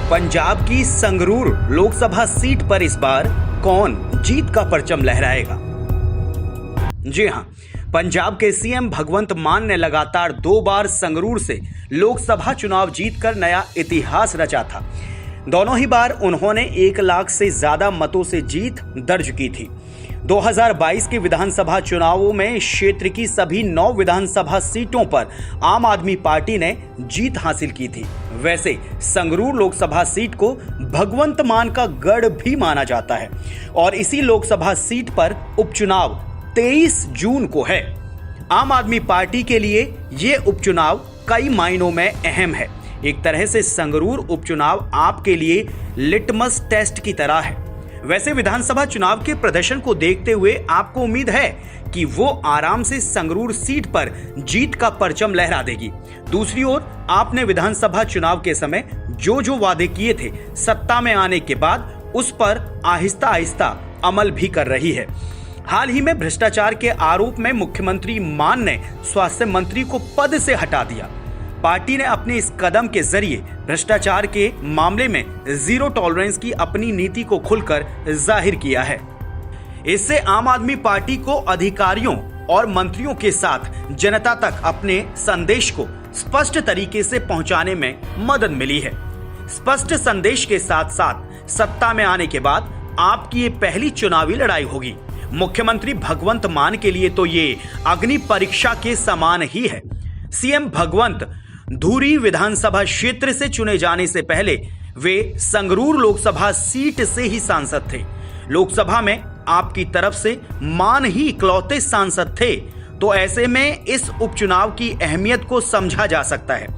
पंजाब की संगरूर लोकसभा सीट पर इस बार कौन जीत का परचम लहराएगा? जी हां, पंजाब के सीएम भगवंत मान ने लगातार 2 बार संगरूर से लोकसभा चुनाव जीतकर नया इतिहास रचा था। दोनों ही बार उन्होंने 1 लाख से ज्यादा मतों से जीत दर्ज की थी। 2022 के विधानसभा चुनावों में क्षेत्र की सभी 9 विधानसभा सीटों पर आम आदमी पार्टी ने जीत हासिल की थी। वैसे संगरूर लोकसभा सीट को भगवंत मान का गढ़ भी माना जाता है और इसी लोकसभा सीट पर उपचुनाव 23 जून को है। आम आदमी पार्टी के लिए ये उपचुनाव कई मायनों में अहम है। एक तरह से संगरूर उपचुनाव आपके लिए लिटमस टेस्ट की तरह है। वैसे विधानसभा चुनाव के प्रदर्शन को देखते हुए आपको उम्मीद है कि वो आराम से संगरूर सीट पर जीत का परचम लहरा देगी। दूसरी ओर आपने विधानसभा चुनाव के समय जो वादे किए थे, सत्ता में आने के बाद उस पर आहिस्ता आहिस्ता अमल भी कर रही है। हाल ही में भ्रष्टाचार के आरोप में मुख्यमंत्री मान ने स्वास्थ्य मंत्री को पद से हटा दिया। पार्टी ने अपने इस कदम के जरिए भ्रष्टाचार के मामले में जीरो टॉलरेंस की अपनी नीति को खुलकर जाहिर किया है। इससे आम आदमी पार्टी को अधिकारियों और मंत्रियों के साथ जनता तक अपने संदेश को स्पष्ट तरीके से पहुंचाने में मदद मिली है। स्पष्ट संदेश के साथ साथ सत्ता में आने के बाद आपकी ये पहली चुनावी लड़ाई होगी। मुख्यमंत्री भगवंत मान के लिए तो ये अग्नि परीक्षा के समान ही है। सीएम भगवंत धुरी विधानसभा क्षेत्र से चुने जाने से पहले वे संगरूर लोकसभा सीट से ही सांसद थे। लोकसभा में आपकी तरफ से मान ही इकलौते सांसद थे, तो ऐसे में इस उपचुनाव की अहमियत को समझा जा सकता है।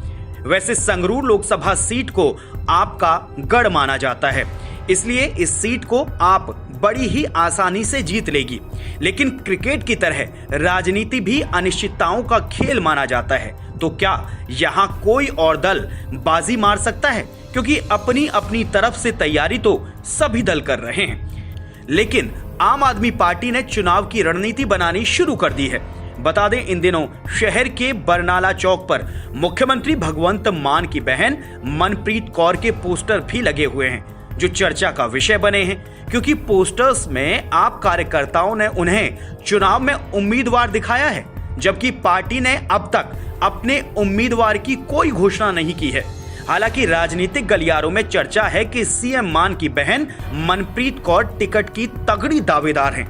वैसे संगरूर लोकसभा सीट को आपका गढ़ माना जाता है, इसलिए इस सीट को आप बड़ी ही आसानी से जीत लेगी। लेकिन क्रिकेट की तरह राजनीति भी अनिश्चितताओं का खेल माना जाता है, तो क्या यहाँ कोई और दल बाजी मार सकता है? क्योंकि अपनी अपनी तरफ से तैयारी तो सभी दल कर रहे हैं, लेकिन आम आदमी पार्टी ने चुनाव की रणनीति बनानी शुरू कर दी है। बता दें, इन दिनों शहर के बरनाला चौक पर मुख्यमंत्री भगवंत मान की बहन मनप्रीत कौर के पोस्टर भी लगे हुए हैं, जो चर्चा का विषय बने हैं, क्योंकि पोस्टर्स में आप कार्यकर्ताओं ने उन्हें चुनाव में उम्मीदवार दिखाया है, जबकि पार्टी ने अब तक अपने उम्मीदवार की कोई घोषणा नहीं की है। हालांकि राजनीतिक गलियारों में चर्चा है कि सीएम मान की बहन मनप्रीत कौर टिकट की तगड़ी दावेदार हैं।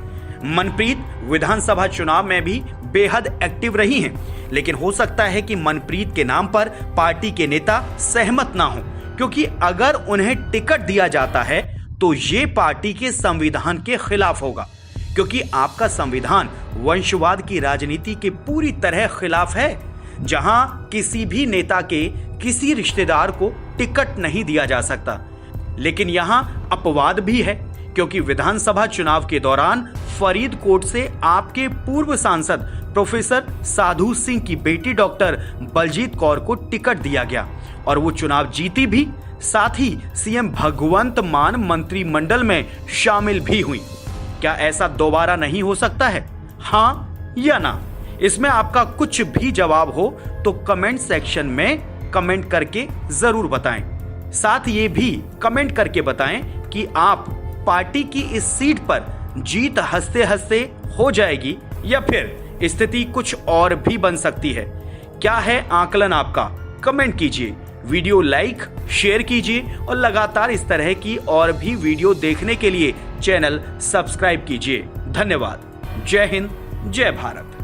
मनप्रीत विधानसभा चुनाव में भी बेहद एक्टिव रही हैं, लेकिन हो सकता है कि मनप्रीत के नाम पर पार्टी के नेता सहमत ना हो, क्योंकि अगर उन्हें टिकट दिया जाता है तो ये पार्टी के संविधान के खिलाफ होगा, क्योंकि आपका संविधान वंशवाद की राजनीति के पूरी तरह खिलाफ है, जहां किसी भी नेता के किसी रिश्तेदार को टिकट नहीं दिया जा सकता। लेकिन यहां अपवाद भी है, क्योंकि विधानसभा चुनाव के दौरान फरीदकोट से आपके पूर्व सांसद प्रोफेसर साधु सिंह की बेटी डॉक्टर बलजीत कौर को टिकट दिया गया और वो चुनाव जीती भी, साथ ही सीएम भगवंत मान मंत्रिमंडल में शामिल भी हुई। क्या ऐसा दोबारा नहीं हो सकता है? हाँ या ना? इसमें आपका कुछ भी जवाब हो तो कमेंट सेक्शन में कमेंट करके जरूर बताएं। साथ ये भी कमेंट करके बताएं कि आप पार्टी की इस सीट पर जीत हंसते हंसते हो जाएगी या फिर स्थिति कुछ और भी बन सकती है। क्या है आकलन आपका? कमेंट कीजिए, वीडियो लाइक शेयर कीजिए और लगातार इस तरह की और भी वीडियो देखने के लिए चैनल सब्सक्राइब कीजिए। धन्यवाद। जय हिंद, जय भारत।